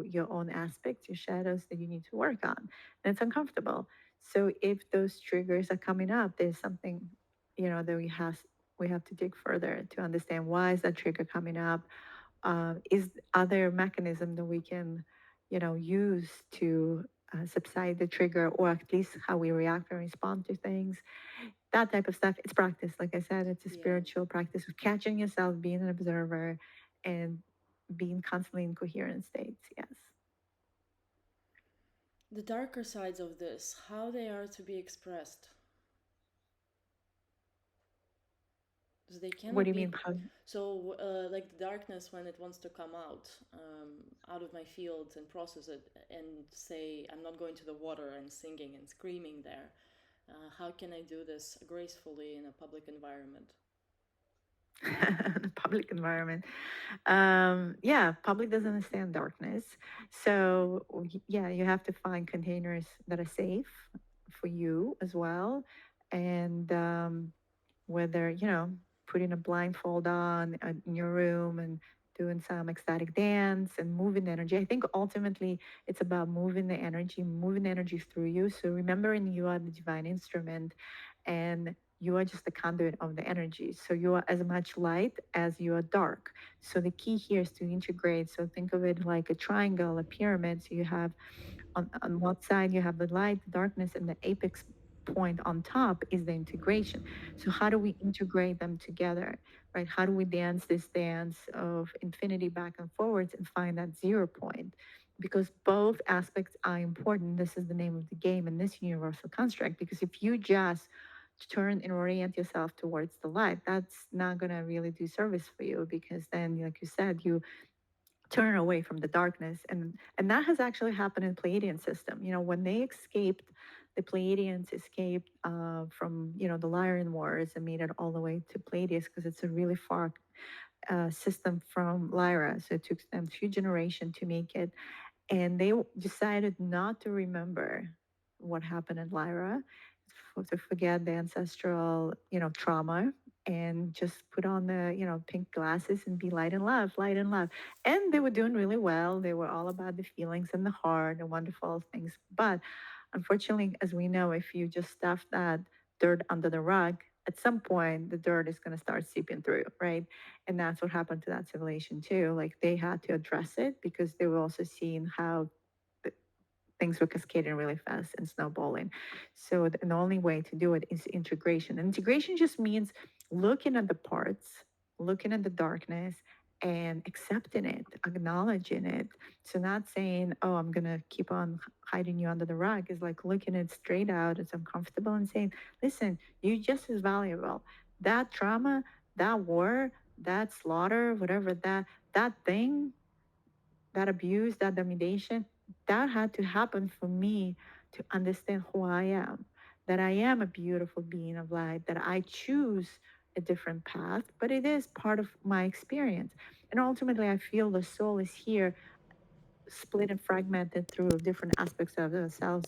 your own aspects, your shadows that you need to work on. And it's uncomfortable. So if those triggers are coming up, there's something, that we have to dig further to understand why is that trigger coming up. Is other mechanism that we can, use to subside the trigger, or at least how we react and respond to things. That type of stuff. It's practice. Like I said, it's a Yeah. spiritual practice of catching yourself, being an observer, and being constantly in coherent states. Yes. The darker sides of this, how they are to be expressed. So they What do cannot you mean? be. So, like the darkness when it wants to come out of my field and process it and say, I'm not going to the water and singing and screaming there. How can I do this gracefully in a public environment? The public environment. Yeah, public doesn't understand darkness. So, yeah, you have to find containers that are safe for you as well. And whether, putting a blindfold on in your room and doing some ecstatic dance and moving the energy. I think ultimately it's about moving the energy through you. So remembering you are the divine instrument and you are just the conduit of the energy. So you are as much light as you are dark. So the key here is to integrate. So think of it like a triangle, a pyramid. So you have on one side you have the light, the darkness, and the apex point on top is the integration. So how do we integrate them together, right? How do we dance this dance of infinity back and forwards and find that 0 point? Because both aspects are important. This is the name of the game in this universal construct. Because if you just turn and orient yourself towards the light, that's not going to really do service for you, because then, like you said, you turn away from the darkness. And that has actually happened in Pleiadian system. When they escaped, the Pleiadians escaped from the Lyran wars and made it all the way to Pleiades, because it's a really far system from Lyra. So it took them 2 generations to make it, and they decided not to remember what happened in Lyra, to forget the ancestral, trauma, and just put on the, pink glasses and be light and love, light and love. And they were doing really well. They were all about the feelings and the heart and wonderful things. But unfortunately, as we know, if you just stuff that dirt under the rug, at some point the dirt is going to start seeping through, right? And that's what happened to that civilization too. Like they had to address it because they were also seeing how things were cascading really fast and snowballing. So the only way to do it is integration. And integration just means looking at the parts, looking at the darkness, and accepting it, acknowledging it. So not saying, "Oh, I'm gonna keep on hiding you under the rug." Is like looking it straight out. It's uncomfortable and saying, "Listen, you're just as valuable. That trauma, that war, that slaughter, whatever that thing, that abuse, that domination, that had to happen for me to understand who I am, that I am a beautiful being of light, that I choose a different path, but it is part of my experience. And ultimately, I feel the soul is here, split and fragmented through different aspects of ourselves